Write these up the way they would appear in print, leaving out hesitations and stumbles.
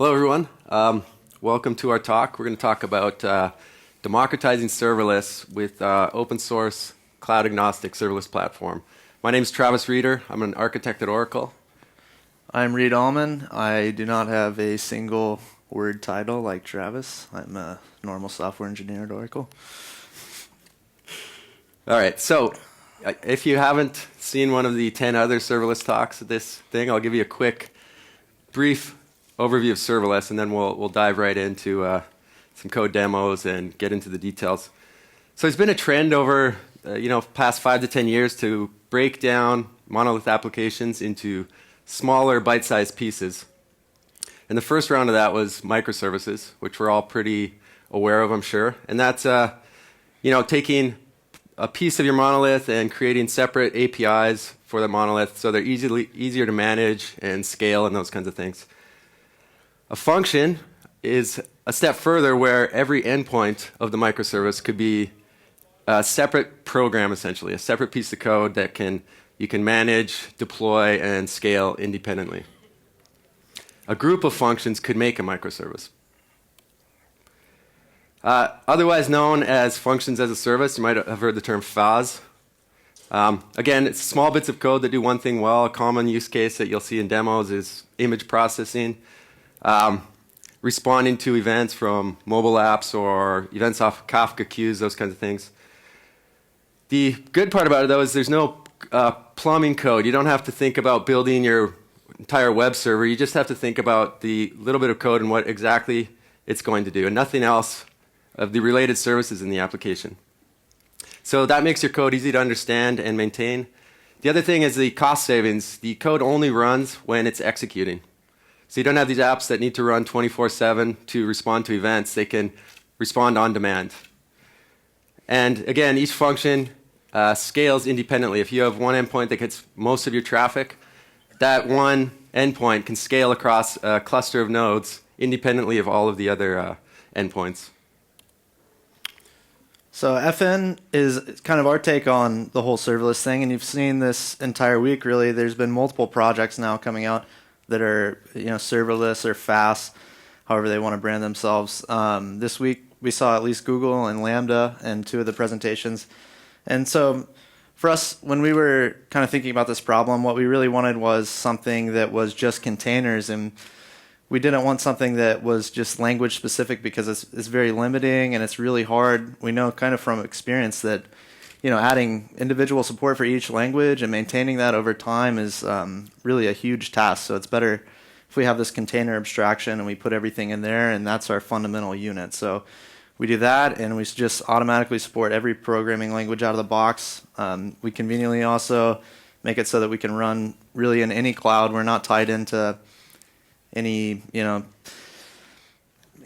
Hello, everyone. Welcome to our talk. We're going to talk about democratizing serverless with open source, cloud agnostic serverless platform. My name is Travis Reeder. I'm an architect at Oracle. I'm Reed Allman. I do not have a single word title like Travis. I'm a normal software engineer at Oracle. All right, so if you haven't seen one of the 10 other serverless talks at this thing, I'll give you a quick, brief overview of serverless, and then we'll dive right into some code demos and get into the details. So there's been a trend over past 5 to 10 years to break down monolith applications into smaller bite-sized pieces. And the first round of that was microservices, which we're all pretty aware of, I'm sure. And that's taking a piece of your monolith and creating separate APIs for the monolith so they're easier to manage and scale and those kinds of things. A function is a step further where every endpoint of the microservice could be a separate program, essentially, a separate piece of code that you can manage, deploy, and scale independently. A group of functions could make a microservice. Otherwise known as functions as a service, you might have heard the term FAS. Again, it's small bits of code that do one thing well. A common use case that you'll see in demos is image processing, responding to events from mobile apps or events off Kafka queues, those kinds of things. The good part about it, though, is there's no plumbing code. You don't have to think about building your entire web server. You just have to think about the little bit of code and what exactly it's going to do, and nothing else of the related services in the application. So that makes your code easy to understand and maintain. The other thing is the cost savings. The code only runs when it's executing. So you don't have these apps that need to run 24/7 to respond to events. They can respond on demand. And again, each function scales independently. If you have one endpoint that gets most of your traffic, that one endpoint can scale across a cluster of nodes independently of all of the other endpoints. So FN is kind of our take on the whole serverless thing, and you've seen this entire week, really. There's been multiple projects now coming out that are serverless or fast, however they want to brand themselves. This week we saw at least Google and Lambda in 2 of the presentations. And so for us, when we were kind of thinking about this problem, what we really wanted was something that was just containers, and we didn't want something that was just language specific because it's very limiting and it's really hard. We know kind of from experience that adding individual support for each language and maintaining that over time is really a huge task. So it's better if we have this container abstraction and we put everything in there, and that's our fundamental unit. So we do that, and we just automatically support every programming language out of the box. We conveniently also make it so that we can run really in any cloud. We're not tied into any,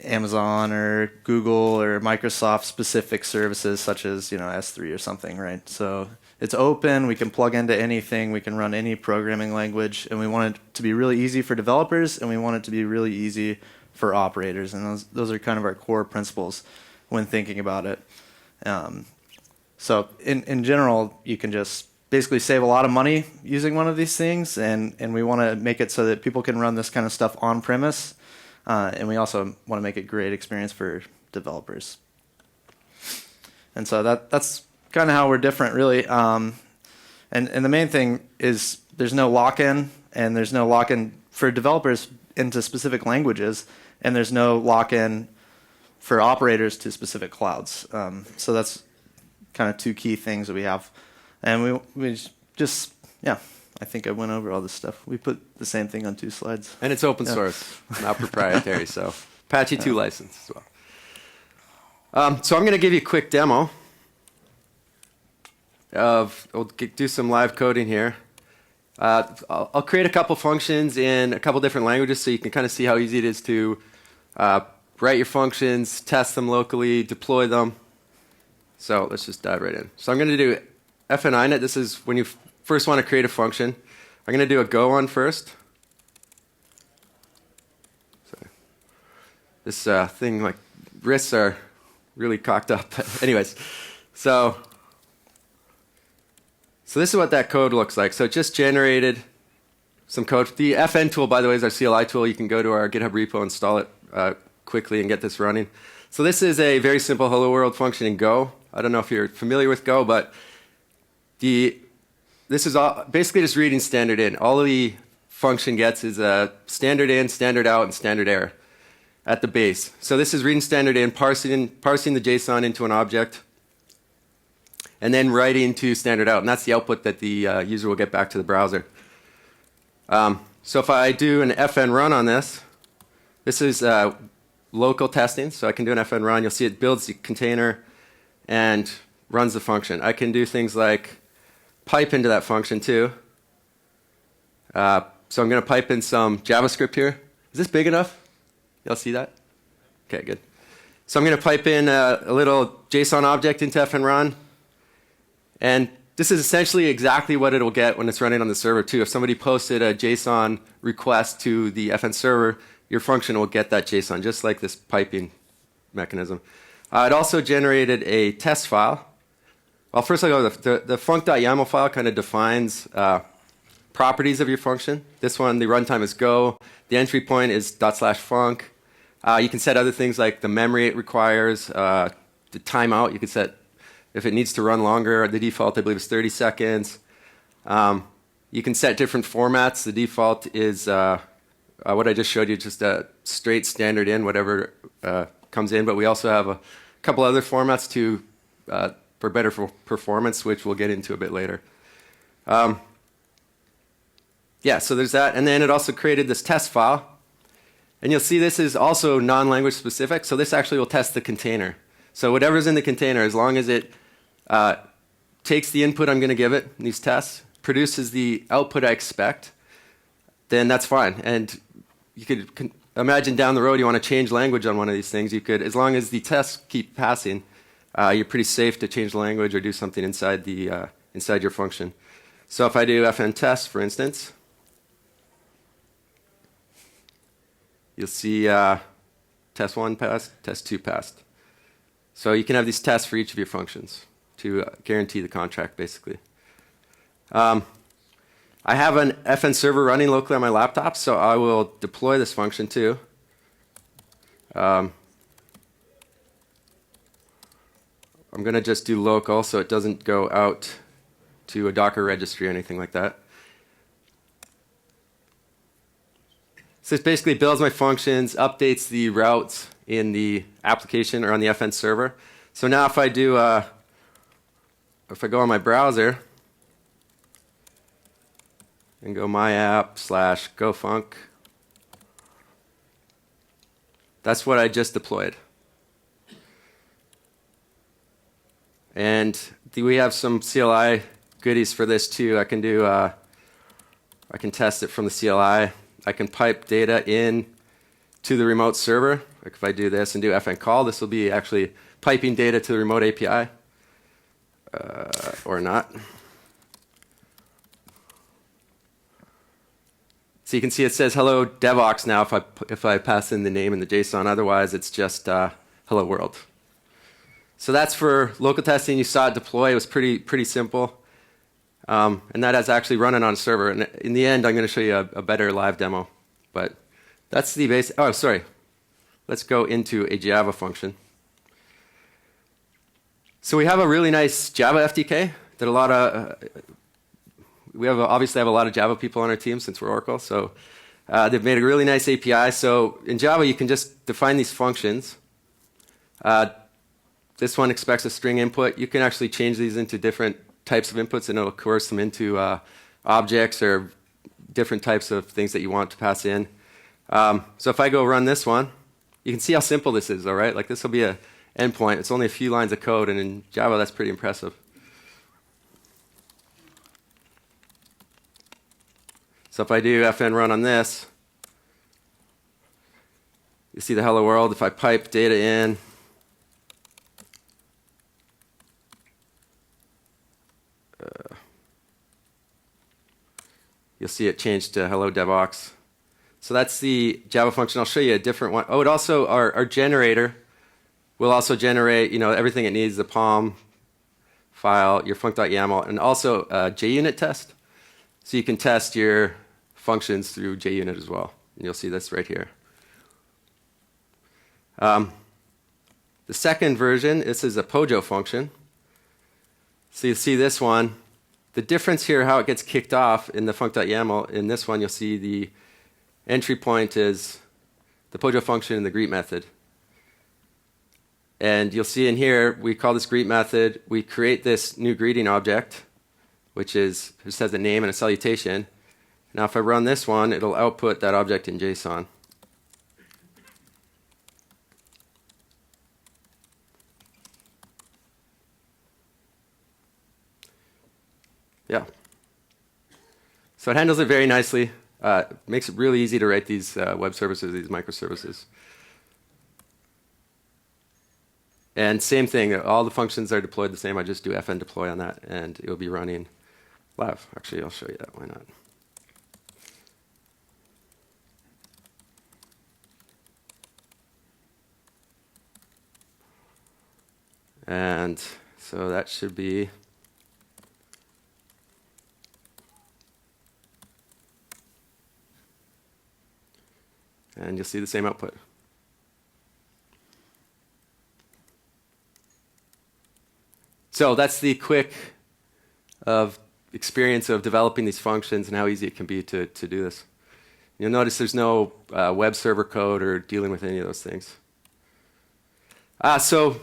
Amazon or Google or Microsoft specific services such as S3 or something, right? So it's open, we can plug into anything, we can run any programming language, and we want it to be really easy for developers, and we want it to be really easy for operators, and those are kind of our core principles when thinking about it. So in general, you can just basically save a lot of money using one of these things, and we want to make it so that people can run this kind of stuff on premise. And we also want to make it a great experience for developers. And so that's kind of how we're different, really. And the main thing is there's no lock-in, and there's no lock-in for developers into specific languages, and there's no lock-in for operators to specific clouds. So that's kind of 2 key things that we have. And we just, I think I went over all this stuff. We put the same thing on 2 slides. And it's open source, not proprietary, so Apache 2 license as well. So I'm going to give you a quick demo we'll do some live coding here. I'll create a couple functions in a couple different languages so you can kind of see how easy it is to write your functions, test them locally, deploy them. So let's just dive right in. So I'm going to do fn-init. This is when you first want to create a function. I'm going to do a Go one first. Sorry. This thing, like, wrists are really cocked up. Anyways, so this is what that code looks like. So it just generated some code. The FN tool, by the way, is our CLI tool. You can go to our GitHub repo, install it quickly, and get this running. So this is a very simple hello world function in Go. I don't know if you're familiar with Go, but this is basically just reading standard in. All the function gets is a standard in, standard out, and standard error at the base. So this is reading standard in, parsing the JSON into an object, and then writing to standard out. And that's the output that the user will get back to the browser. So if I do an FN run on this, this is local testing. So I can do an FN run. You'll see it builds the container and runs the function. I can do things like pipe into that function too. So I'm going to pipe in some JavaScript here. Is this big enough? Y'all see that? Okay, good. So I'm going to pipe in a little JSON object into FN run. And this is essentially exactly what it'll get when it's running on the server too. If somebody posted a JSON request to the FN server, your function will get that JSON, just like this piping mechanism. It also generated a test file. Well, first I'll go with the func.yaml file kind of defines properties of your function. This one, the runtime is Go. The entry point is /func. You can set other things like the memory it requires, the timeout. You can set if it needs to run longer. The default, I believe, is 30 seconds. You can set different formats. The default is what I just showed you, just a straight standard in, whatever comes in. But we also have a couple other formats for better performance, which we'll get into a bit later. Yeah, so there's that. And then it also created this test file. And you'll see this is also non-language specific. So this actually will test the container. So whatever's in the container, as long as it takes the input I'm going to give it, these tests, produces the output I expect, then that's fine. And you could imagine down the road you want to change language on one of these things. You could, as long as the tests keep passing, you're pretty safe to change the language or do something inside your function. So if I do FN test, for instance, you'll see test 1 passed, test 2 passed. So you can have these tests for each of your functions to guarantee the contract, basically. I have an FN server running locally on my laptop, so I will deploy this function too. I'm going to just do local so it doesn't go out to a Docker registry or anything like that. So it basically builds my functions, updates the routes in the application or on the FN server. So now if I do, if I go on my browser and go my app /gofunc, that's what I just deployed. And we have some CLI goodies for this too. I can do, I can test it from the CLI. I can pipe data in to the remote server. Like if I do this and do FN call, this will be actually piping data to the remote API, or not. So you can see it says hello Devoxx now if I pass in the name and the JSON. Otherwise, it's just hello world. So that's for local testing. You saw it deploy. It was pretty simple. And that is actually running on a server. And in the end, I'm going to show you a better live demo. But that's the basic. Oh, sorry. Let's go into a Java function. So we have a really nice Java FDK that a lot of we obviously have a lot of Java people on our team since we're Oracle. So they've made a really nice API. So in Java, you can just define these functions. This one expects a string input. You can actually change these into different types of inputs, and it'll coerce them into objects or different types of things that you want to pass in. So if I go run this one, you can see how simple this is, all right? Like this will be an endpoint. It's only a few lines of code, and in Java, that's pretty impressive. So if I do FN run on this, you see the hello world. If I pipe data in, you'll see it change to hello Devoxx. So that's the Java function. I'll show you a different one. Oh, it also, our generator will also generate, everything it needs, the POM file, your func.yaml, and also a JUnit test. So you can test your functions through JUnit as well. And you'll see this right here. The second version, this is a POJO function. So you see this one. The difference here, how it gets kicked off in the func.yaml, in this one you'll see the entry point is the POJO function and the greet method. And you'll see in here, we call this greet method. We create this new greeting object, which just has a name and a salutation. Now if I run this one, it'll output that object in JSON. Yeah. So it handles it very nicely. Makes it really easy to write these web services, these microservices. And same thing, all the functions are deployed the same. I just do fn deploy on that, and it will be running live. Actually, I'll show you that. Why not? And so that should be. And you'll see the same output. So that's the quick experience of developing these functions and how easy it can be to do this. You'll notice there's no web server code or dealing with any of those things. So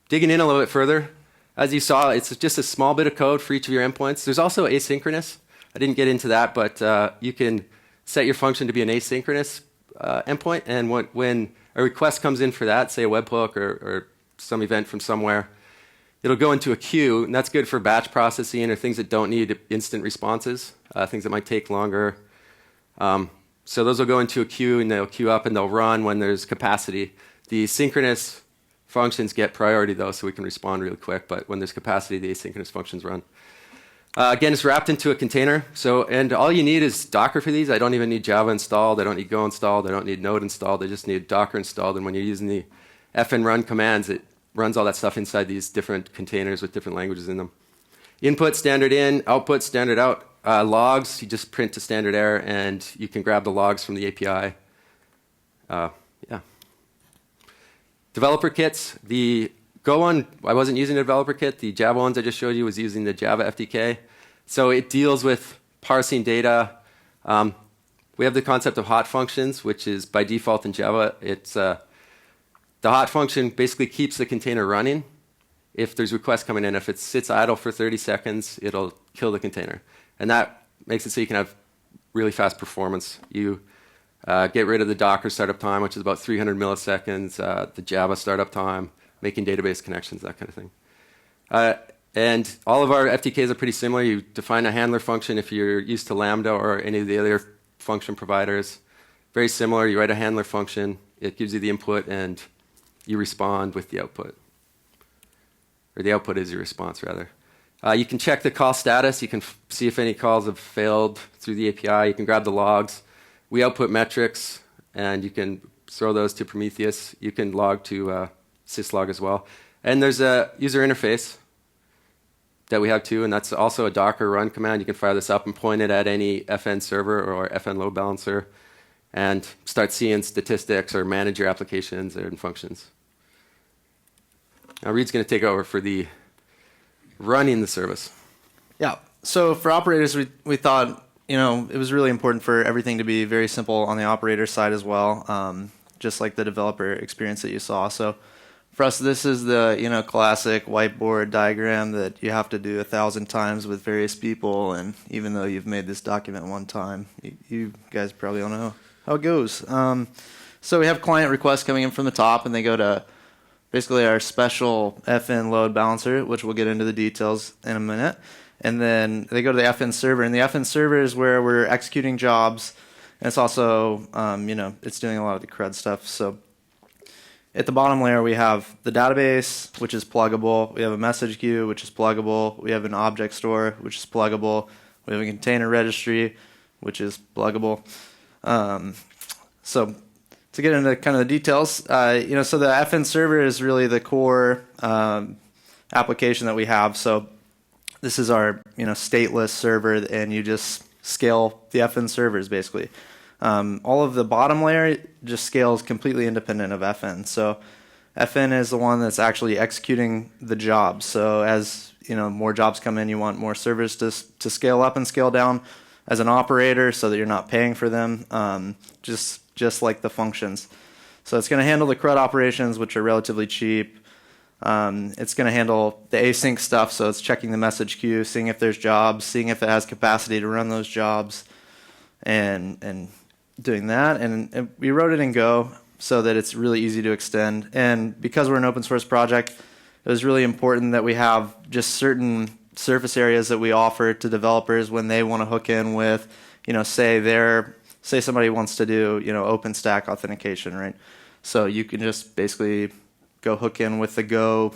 digging in a little bit further, as you saw, it's just a small bit of code for each of your endpoints. There's also asynchronous. I didn't get into that, but you can set your function to be an asynchronous endpoint, and when a request comes in for that, say a webhook or some event from somewhere, it'll go into a queue, and that's good for batch processing or things that don't need instant responses, things that might take longer. So those will go into a queue, and they'll queue up, and they'll run when there's capacity. The synchronous functions get priority, though, so we can respond really quick, but when there's capacity, the asynchronous functions run. Again, it's wrapped into a container. And all you need is Docker for these. I don't even need Java installed. I don't need Go installed. I don't need Node installed. I just need Docker installed. And when you're using the fn run commands, it runs all that stuff inside these different containers with different languages in them. Input, standard in. Output, standard out. Logs, you just print to standard error, and you can grab the logs from the API. Yeah. Developer kits. The Go one, I wasn't using a developer kit. The Java ones I just showed you was using the Java FDK. So it deals with parsing data. We have the concept of hot functions, which is by default in Java. It's the hot function basically keeps the container running if there's requests coming in. If it sits idle for 30 seconds, it'll kill the container. And that makes it so you can have really fast performance. You get rid of the Docker startup time, which is about 300 milliseconds, the Java startup time, making database connections, that kind of thing. And all of our FTKs are pretty similar. You define a handler function if you're used to Lambda or any of the other function providers. Very similar. You write a handler function. It gives you the input, and you respond with the output. Or the output is your response, rather. You can check the call status. You can see if any calls have failed through the API. You can grab the logs. We output metrics, and you can throw those to Prometheus. You can log to syslog as well. And there's a user interface that we have too, and that's also a Docker run command. You can fire this up and point it at any FN server or FN load balancer and start seeing statistics or manage your applications and functions. Now Reed's going to take over for the running the service. Yeah. So for operators, we thought it was really important for everything to be very simple on the operator side as well, just like the developer experience that you saw. So for us, this is the classic whiteboard diagram that you have to do 1,000 times with various people, and even though you've made this document one time, you guys probably don't know how it goes. So we have client requests coming in from the top, and they go to basically our special FN load balancer, which we'll get into the details in a minute. And then they go to the FN server, and the FN server is where we're executing jobs, and it's also, it's doing a lot of the CRUD stuff. So at the bottom layer, we have the database, which is pluggable. We have a message queue, which is pluggable. We have an object store, which is pluggable. We have a container registry, which is pluggable. So to get into kind of the details, so the FN server is really the core application that we have. So this is our stateless server, and you just scale the FN servers, basically. All of the bottom layer just scales completely independent of FN. So FN is the one that's actually executing the jobs. So as more jobs come in, you want more servers to scale up and scale down as an operator, so that you're not paying for them, just like the functions. So it's going to handle the CRUD operations, which are relatively cheap. It's going to handle the async stuff, so it's checking the message queue, seeing if there's jobs, seeing if it has capacity to run those jobs, and doing that. And we wrote it in Go so that it's really easy to extend. And because we're an open source project, it was really important that we have just certain surface areas that we offer to developers when they want to hook in with, say somebody wants to do, OpenStack authentication, right? So you can just basically go hook in with the Go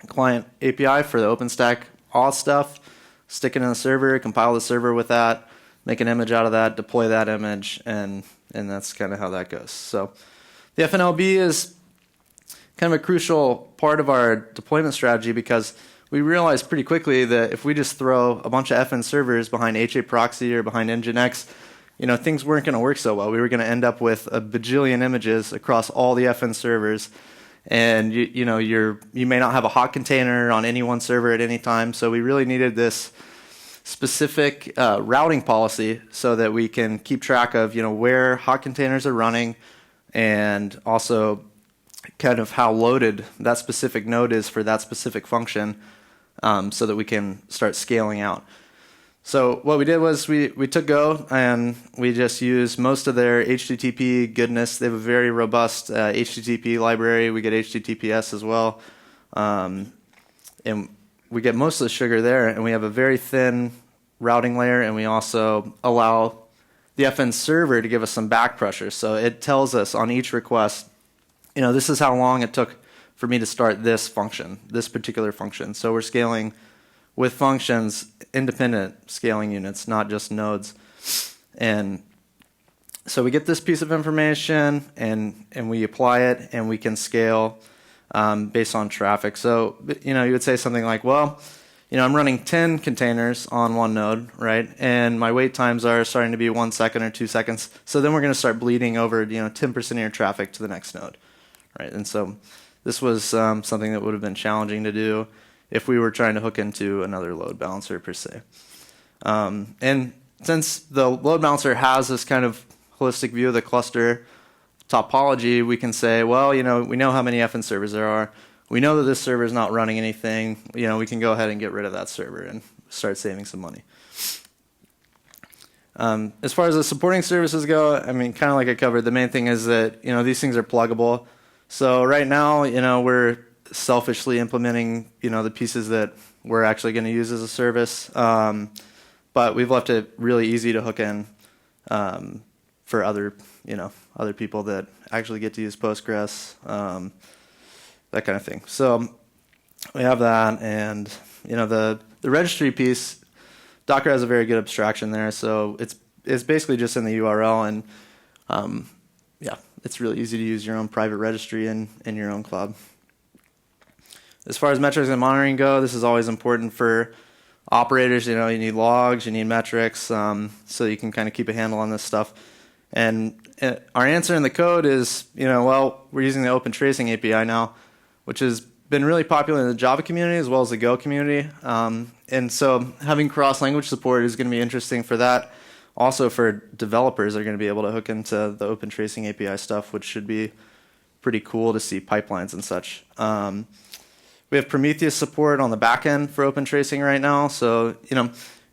client API for the OpenStack auth stuff, stick it in the server, compile the server with that, make an image out of that, deploy that image, and that's kind of how that goes. So the FNLB is kind of a crucial part of our deployment strategy, because we realized pretty quickly that if we just throw a bunch of FN servers behind HA proxy or behind Nginx, things weren't going to work so well. We were going to end up with a bajillion images across all the FN servers, and you may not have a hot container on any one server at any time. So we really needed this specific routing policy so that we can keep track of where hot containers are running, and also kind of how loaded that specific node is for that specific function, so that we can start scaling out. So what we did was we took Go and we just used most of their HTTP goodness. They have a very robust HTTP library. We get HTTPS as well. And we get most of the sugar there, and we have a very thin routing layer, and we also allow the FN server to give us some back pressure. So it tells us on each request, this is how long it took for me to start this function, this particular function. So we're scaling with functions, independent scaling units, not just nodes. And so we get this piece of information, and we apply it, and we can scale based on traffic. So you would say something like, well, I'm running 10 containers on one node, right? And my wait times are starting to be 1 second or 2 seconds. So then we're going to start bleeding over 10% of your traffic to the next node, right? And so this was something that would have been challenging to do if we were trying to hook into another load balancer per se. And since the load balancer has this kind of holistic view of the cluster topology, we can say, well, we know how many FN servers there are. We know that this server is not running anything. We can go ahead and get rid of that server and start saving some money. As far as the supporting services go, kind of like I covered, the main thing is that these things are pluggable. So right now, we're selfishly implementing the pieces that we're actually going to use as a service, but we've left it really easy to hook in for other people that actually get to use Postgres, that kind of thing. So we have that, and the registry piece, Docker has a very good abstraction there, so it's basically just in the URL, and it's really easy to use your own private registry in your own cloud. As far as metrics and monitoring go, this is always important for operators. You need logs, you need metrics, so you can kind of keep a handle on this stuff. And our answer in the code is, we're using the Open Tracing API now, which has been really popular in the Java community as well as the Go community. And so having cross-language support is going to be interesting for that. Also for developers, they're going to be able to hook into the Open Tracing API stuff, which should be pretty cool to see pipelines and such. We have Prometheus support on the back end for Open Tracing right now. So, in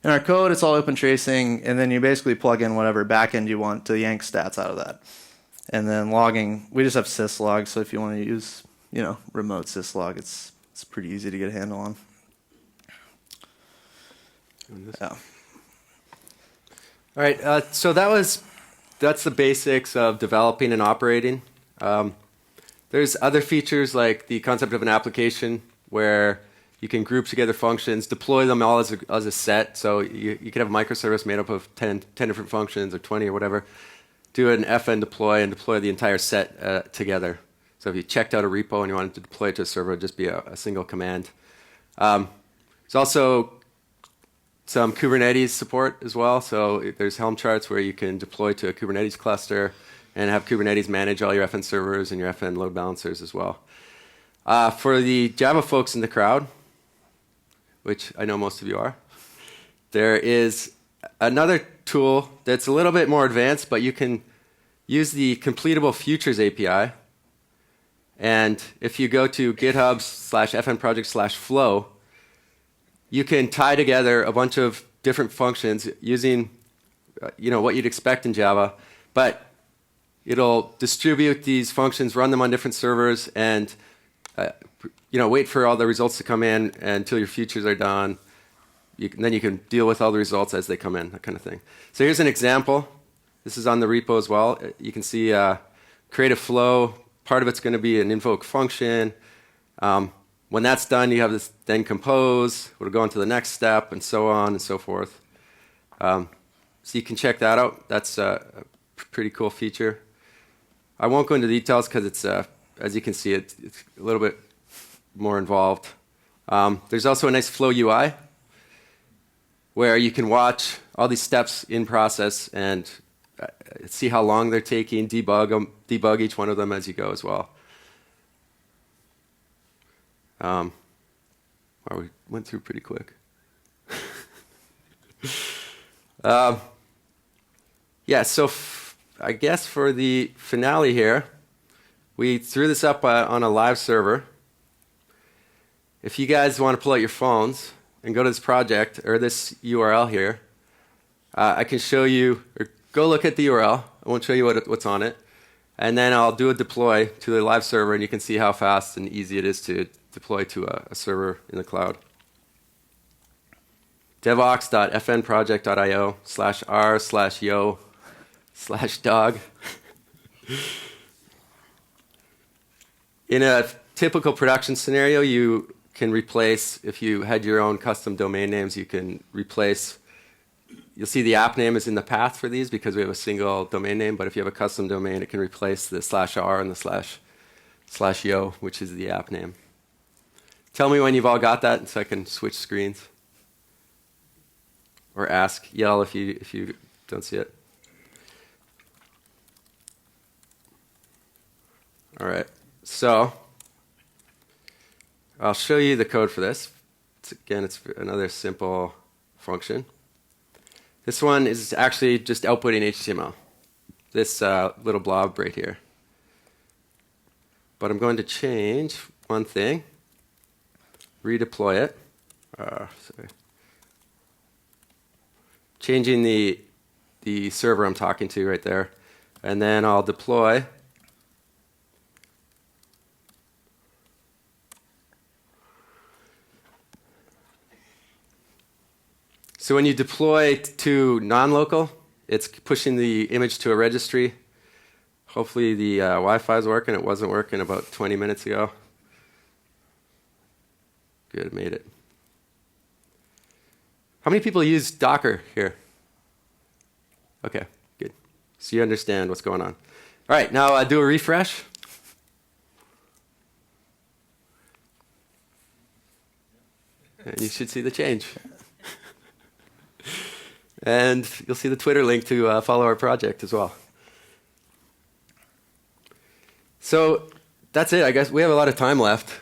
our code, it's all Open Tracing, and then you basically plug in whatever backend you want to yank stats out of that. And then logging, we just have syslog, so if you want to use, remote syslog, it's pretty easy to get a handle on. Yeah. All right, so that's the basics of developing and operating. There's other features like the concept of an application where you can group together functions, deploy them all as a set. So you could have a microservice made up of 10 different functions or 20 or whatever. Do an FN deploy and deploy the entire set together. So if you checked out a repo and you wanted to deploy it to a server, it would just be a single command. There's also some Kubernetes support as well. So there's Helm charts where you can deploy to a Kubernetes cluster and have Kubernetes manage all your FN servers and your FN load balancers as well. For the Java folks in the crowd, which I know most of you are, there is another tool that's a little bit more advanced, but you can use the completable futures API. And if you go to github/fnproject/flow, you can tie together a bunch of different functions using what you'd expect in Java, but it'll distribute these functions, run them on different servers, and wait for all the results to come in until your futures are done. Then you can deal with all the results as they come in, that kind of thing. So here's an example. This is on the repo as well. You can see create a flow. Part of it's going to be an invoke function. When that's done, you have this then compose. We'll go on to the next step, and so on and so forth. So you can check that out. That's a pretty cool feature. I won't go into details because it's, as you can see, it's a little bit more involved. There's also a nice flow UI where you can watch all these steps in process and see how long they're taking, debug each one of them as you go as well. Wow, we went through pretty quick. Yeah, so I guess for the finale here, we threw this up on a live server. If you guys want to pull out your phones and go to this project, or this URL here, I can show you, or go look at the URL. I won't show you what's on it. And then I'll do a deploy to the live server, and you can see how fast and easy it is to deploy to a server in the cloud. devoxx.fnproject.io/r/yo/dog. In a typical production scenario, you can replace, if you had your own custom domain names, you can replace. You'll see the app name is in the path for these because we have a single domain name, but if you have a custom domain, it can replace the /r and the /yo, which is the app name. Tell me when you've all got that so I can switch screens. Or yell if you don't see it. All right, so I'll show you the code for this. It's another simple function. This one is actually just outputting HTML, this little blob right here. But I'm going to change one thing, redeploy it. Sorry. Changing the server I'm talking to right there. And then I'll deploy. So when you deploy to non-local, it's pushing the image to a registry. Hopefully the Wi-Fi is working. It wasn't working about 20 minutes ago. Good, made it. How many people use Docker here? Okay, good. So you understand what's going on. All right, now do a refresh. And you should see the change. And you'll see the Twitter link to follow our project as well. So that's it. I guess we have a lot of time left.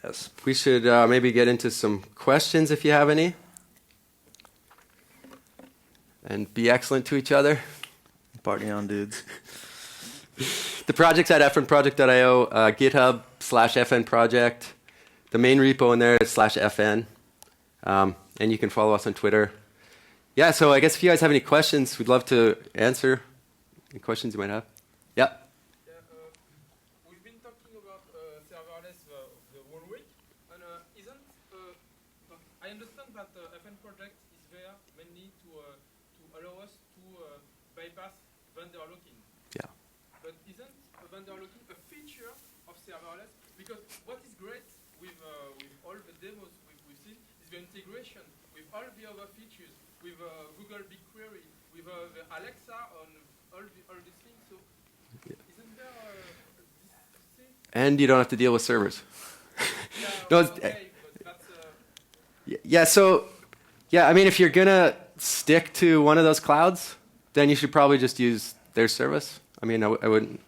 Yes, we should maybe get into some questions if you have any. And be excellent to each other. Party on, dudes. The project's at fnproject.io, github/fnproject. The main repo in there is /fn. And you can follow us on Twitter. Yeah, so I guess if you guys have any questions, we'd love to answer any questions you might have. Yeah. We've been talking about serverless the whole week, and I understand that FN project is there mainly to allow us to bypass vendor locking. Yeah. But isn't vendor locking a feature of serverless? Because what is great with all the demos we've seen is the integration with all the other features, with Google BigQuery, with the Alexa on all these things. So isn't there this thing? And you don't have to deal with servers. Yeah, No, okay, but that's Yeah, so, yeah, I mean, if you're going to stick to one of those clouds, then you should probably just use their service. I mean, I wouldn't,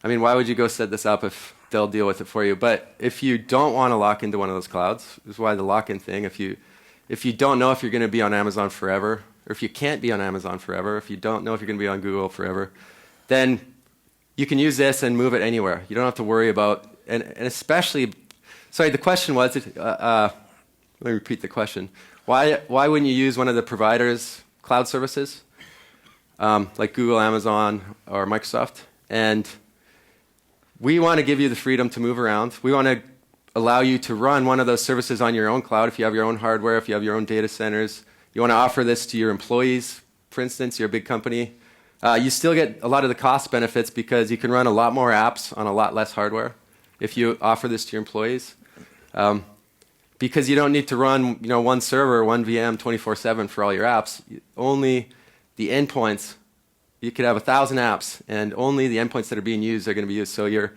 I mean, why would you go set this up if they'll deal with it for you? But if you don't want to lock into one of those clouds, this is why the lock-in thing, if you don't know if you're going to be on Amazon forever, or if you can't be on Amazon forever, if you don't know if you're going to be on Google forever, then you can use this and move it anywhere. You don't have to worry about, and especially, sorry, the question was, let me repeat the question. Why wouldn't you use one of the providers' cloud services, like Google, Amazon, or Microsoft? And we want to give you the freedom to move around. We want to allow you to run one of those services on your own cloud if you have your own hardware, if you have your own data centers. You want to offer this to your employees, for instance, you're a big company. You still get a lot of the cost benefits because you can run a lot more apps on a lot less hardware if you offer this to your employees. Because you don't need to run one server, one VM 24/7 for all your apps. Only the endpoints, you could have 1,000 apps, and only the endpoints that are being used are going to be used. So your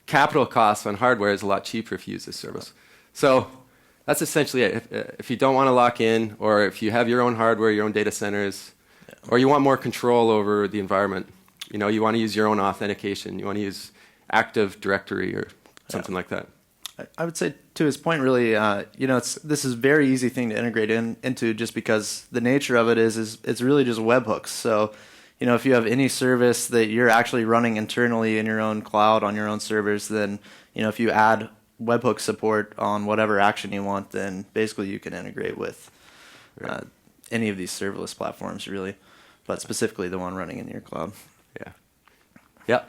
capital costs on hardware is a lot cheaper if you use this service. So that's essentially it. If you don't want to lock in, or if you have your own hardware, your own data centers, or you want more control over the environment, you want to use your own authentication, you want to use Active Directory or something like that. I would say, to his point, really, this is a very easy thing to integrate into, just because the nature of it is it's really just webhooks. So, if you have any service that you're actually running internally in your own cloud on your own servers, then, if you add webhook support on whatever action you want, then basically you can integrate with any of these serverless platforms, really, but specifically the one running in your cloud. Yeah. Yeah.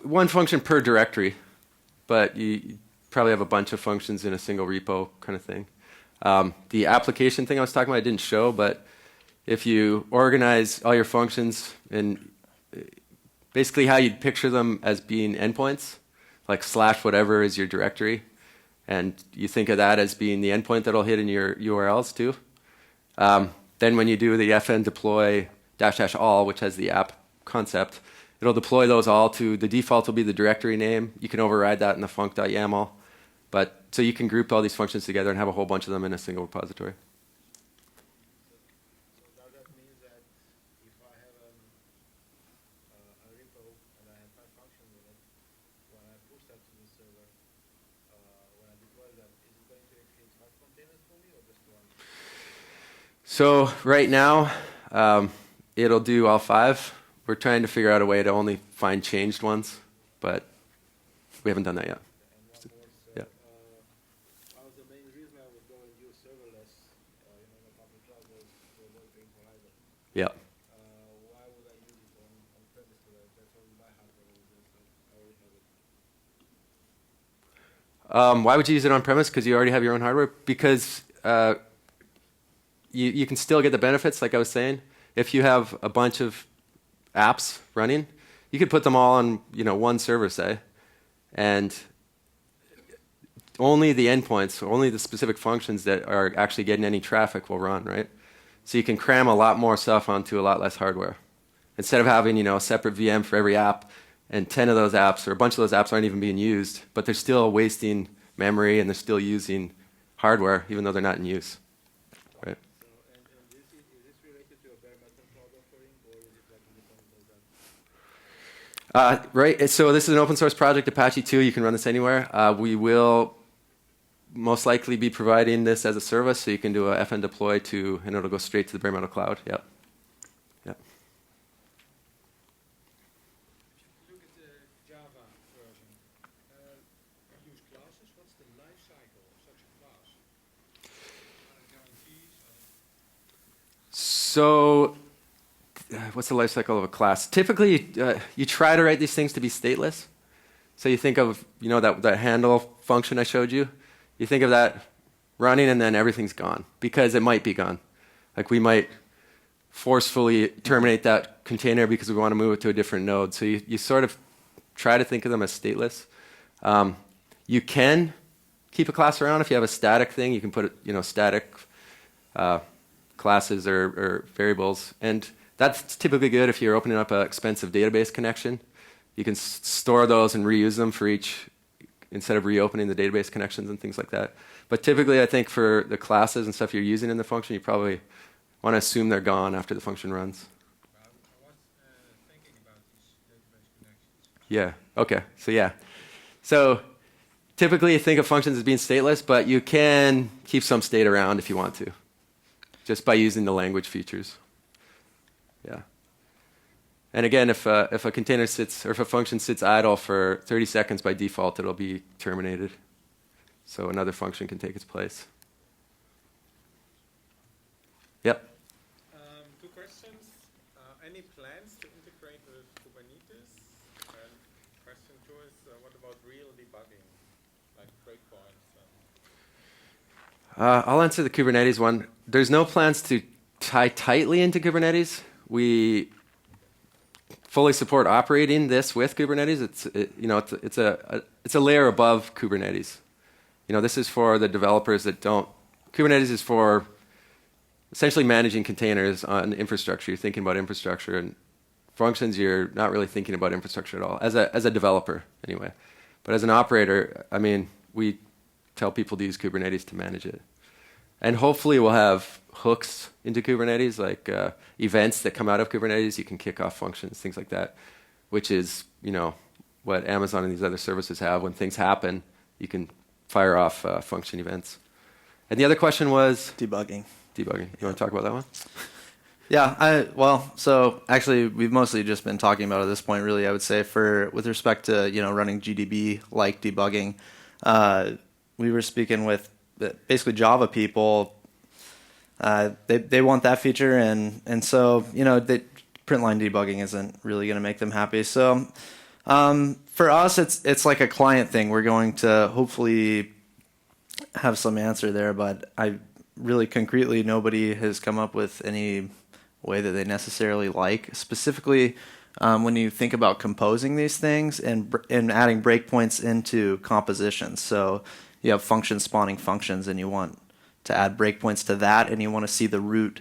One function per directory, but you probably have a bunch of functions in a single repo kind of thing. The application thing I was talking about I didn't show, but if you organize all your functions in basically how you'd picture them as being endpoints, like / whatever is your directory, and you think of that as being the endpoint that'll hit in your URLs too. Then when you do the fn deploy -- all, which has the app concept, it'll deploy those all to, the default will be the directory name. You can override that in the func.yaml. But so you can group all these functions together and have a whole bunch of them in a single repository. So does that mean that if I have a repo and I have 5 functions in it, when I push that to the server, when I deploy that, is it going to create 5 containers for me or just one? So right now, it'll do all 5. We're trying to figure out a way to only find changed ones, but we haven't done that yet. Yeah. The main reason I would go and use serverless, the public cloud was being provided. Yeah. Why would I use it on premise? That's only my hardware. I already have it. Why would you use it on premise? Because you already have your own hardware? Because you can still get the benefits, like I was saying. If you have a bunch of apps running, you could put them all on one server, say, and only the endpoints, only the specific functions that are actually getting any traffic will run, right? So you can cram a lot more stuff onto a lot less hardware. Instead of having a separate VM for every app, and 10 of those apps, or a bunch of those apps aren't even being used, but they're still wasting memory and they're still using hardware even though they're not in use, right? Is this related to a bare metal cloud offering, or is it like independent of that? Right, so this is an open source project, Apache 2. You can run this anywhere. We will most likely be providing this as a service, so you can do a fn deploy to, and it'll go straight to the bare metal cloud. Yep. Yep. If you look at the Java version, use classes. What's the life cycle of such a class? Guarantees? So, what's the life cycle of a class? Typically, you try to write these things to be stateless. So you think of that handle function I showed you. You think of that running and then everything's gone because it might be gone. Like we might forcefully terminate that container because we want to move it to a different node. So you sort of try to think of them as stateless. You can keep a class around if you have a static thing. You can put static classes or variables. And that's typically good if you're opening up an expensive database connection. You can store those and reuse them for each, instead of reopening the database connections and things like that. But typically, I think for the classes and stuff you're using in the function, you probably want to assume they're gone after the function runs. I was thinking about these database connections. Yeah, okay, so yeah. So typically you think of functions as being stateless, but you can keep some state around if you want to, just by using the language features. Yeah. And again, if a container sits, or if a function sits idle for 30 seconds by default, it'll be terminated. So another function can take its place. Yep. Two questions. Any plans to integrate with Kubernetes? And question two is, what about real debugging, like breakpoints? I'll answer the Kubernetes one. There's no plans to tie tightly into Kubernetes. We fully support operating this with Kubernetes. It's a layer above Kubernetes. This is for the developers that don't. Kubernetes is for essentially managing containers on infrastructure. You're thinking about infrastructure, and functions, you're not really thinking about infrastructure at all, as a developer anyway. But as an operator, I mean, we tell people to use Kubernetes to manage it. And hopefully we'll have hooks into Kubernetes, like events that come out of Kubernetes. You can kick off functions, things like that, which is what Amazon and these other services have. When things happen, you can fire off function events. And the other question was? Debugging. Debugging. You want to talk about that one? Yeah, so actually we've mostly just been talking about it at this point, really, I would say, with respect to, running GDB-like debugging. We were speaking with basically Java people. They want that feature, and so, print line debugging isn't really going to make them happy. So for us, it's like a client thing. We're going to hopefully have some answer there, but really concretely, nobody has come up with any way that they necessarily like. Specifically, when you think about composing these things and adding breakpoints into compositions. So you have functions spawning functions, and you want to add breakpoints to that, and you want to see the root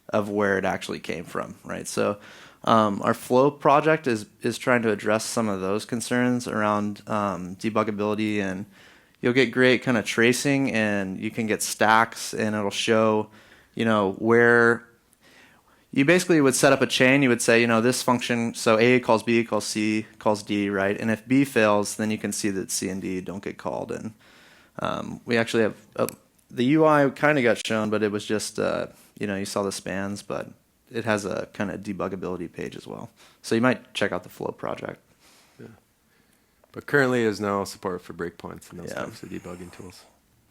of where it actually came from, right? So our Flow project is trying to address some of those concerns around debuggability, and you'll get great kind of tracing, and you can get stacks, and it'll show, where you basically would set up a chain. You would say, this function, so A calls B, calls C, calls D, right? And if B fails, then you can see that C and D don't get called. And we actually have, the UI kind of got shown, but it was just, you saw the spans, but it has a kind of debuggability page as well. So you might check out the Flow project. But currently there's no support for breakpoints and those Yeah. types of debugging tools.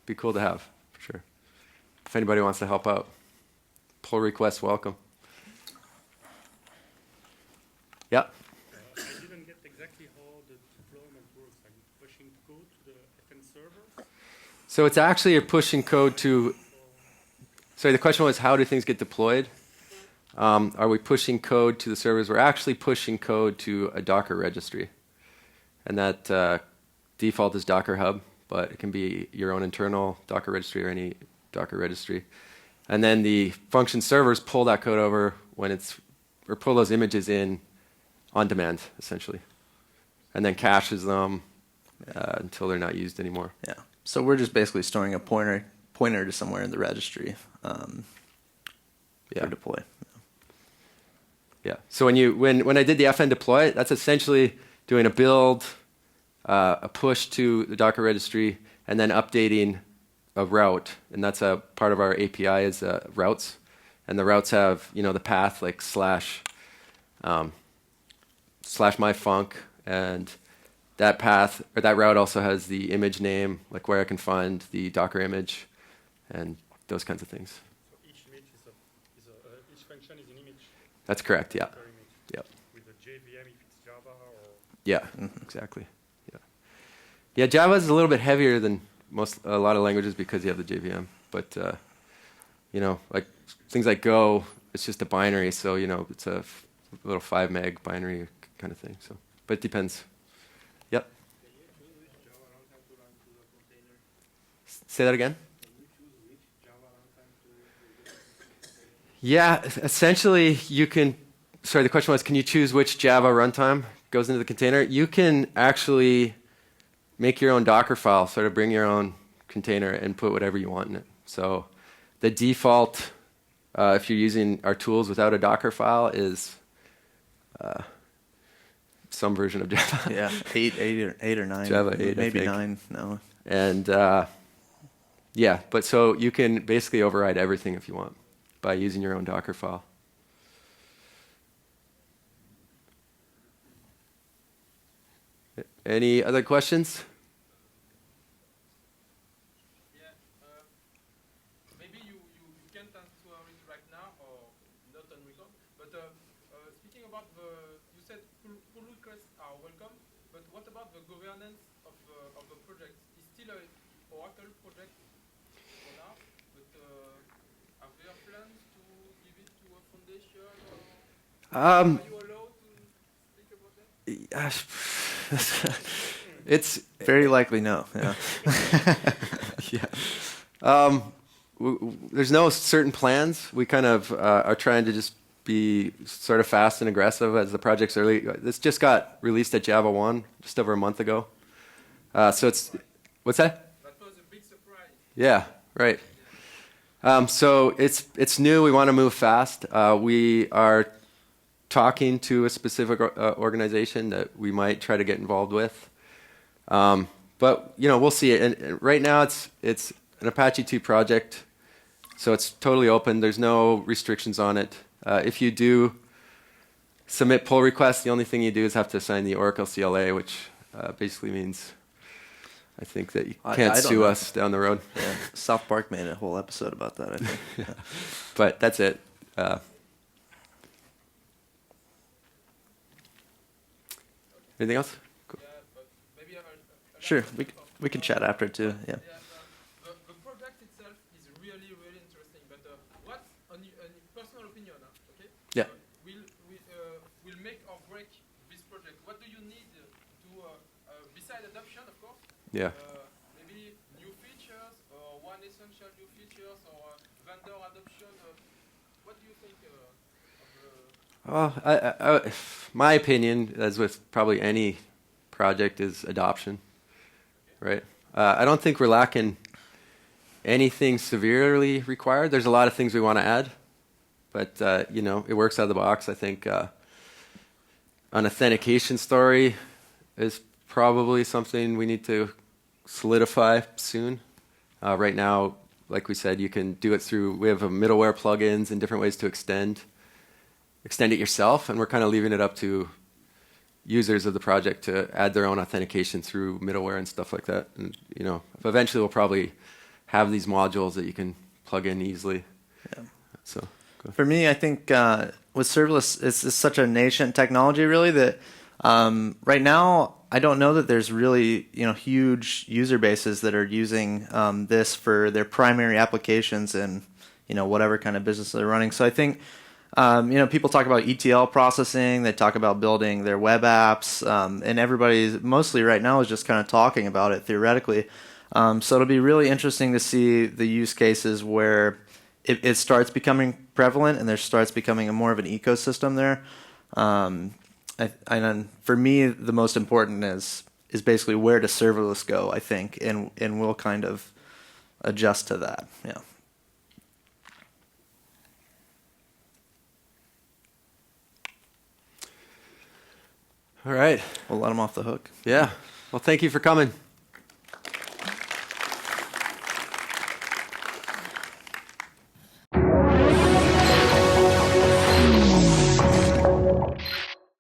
Be cool to have, for sure. If anybody wants to help out, pull requests welcome. Yeah? I didn't get exactly how the deployment works. Like pushing code to the FN server? So it's actually you're pushing code to... Sorry, the question was, how do things get deployed? Are we pushing code to the servers? We're actually pushing code to a Docker registry. And that default is Docker Hub, but it can be your own internal Docker registry or any Docker registry. And then the function servers pull that code over or pull those images in on demand, essentially. And then caches them until they're not used anymore. Yeah. So we're just basically storing a pointer to somewhere in the registry for deploy. Yeah. So when I did the FN deploy, that's essentially doing a build, a push to the Docker registry, and then updating a route. And that's a part of our API is routes. And the routes have the path like slash myfunc, and that path or that route also has the image name, like where I can find the Docker image, and those kinds of things. So each image each function is an image. That's correct. Yeah. Per image. Yep. With a JVM if it's Java or. Yeah. Exactly. Yeah. Yeah. Java is a little bit heavier than a lot of languages because you have the JVM, but like things like Go, it's just a binary, so it's a little 5 meg binary kind of thing. So, but it depends. Yep. Can you choose which Java runtime to run to the container? Say that again. Can you choose which Java runtime to run to the container? Yeah, essentially you can, sorry, the question was, can you choose which Java runtime goes into the container? You can actually make your own Dockerfile, sort of bring your own container and put whatever you want in it. So the default, if you're using our tools without a Dockerfile, is some version of Java. Yeah, 8 or 9. Java 8, maybe I think. 9. No. And yeah, but so you can basically override everything if you want by using your own Dockerfile. Any other questions? Yeah, maybe you can't answer it right now or not on record, but speaking about you said pull requests are welcome, but what about the governance of the project? It's still a Oracle project for now, but are there plans to give it to a foundation, or are you allowed to speak about that? It's Very likely no. Yeah. yeah. There's no certain plans. We kind of are trying to just be sort of fast and aggressive as the project's early. This just got released at Java 1 just over a month ago. So it's, what's that? That was a big surprise. Yeah, right. So it's new. We want to move fast. We are talking to a specific organization that we might try to get involved with. But we'll see. And right now it's an Apache 2 project, so it's totally open. There's no restrictions on it. If you do submit pull requests, the only thing you do is have to sign the Oracle CLA, which basically means I think that you can't I don't sue know. us down the road. Yeah. South Park made a whole episode about that, I think. Yeah. But that's it. Anything else? Cool. Yeah, but maybe Sure, we can chat after too. Yeah. The project itself is really, really interesting. But what, on your personal opinion, okay? Yeah. Will make or break this project? What do you need to, beside adoption, of course? Yeah. Maybe new features, or one essential new features, or vendor adoption. What do you think of Well, my opinion, as with probably any project, is adoption. Right? I don't think we're lacking anything severely required. There's a lot of things we want to add, but it works out of the box. I think an authentication story is probably something we need to solidify soon. Right now, like we said, you can do it through. We have a middleware plugins and different ways to extend it yourself, and we're kind of leaving it up to users of the project to add their own authentication through middleware and stuff like that. And eventually we'll probably have these modules that you can plug in easily. Yeah. So For me, I think with serverless, it's such a nascent technology, really, that right now I don't know that there's really huge user bases that are using this for their primary applications in whatever kind of business they're running. So I think people talk about ETL processing, they talk about building their web apps, and everybody mostly right now is just kind of talking about it theoretically. So it'll be really interesting to see the use cases where it starts becoming prevalent and there starts becoming more of an ecosystem there. And for me, the most important is basically where does serverless go, I think, and we'll kind of adjust to that. Yeah. all right. We'll let them off the hook. Yeah. Well, thank you for coming.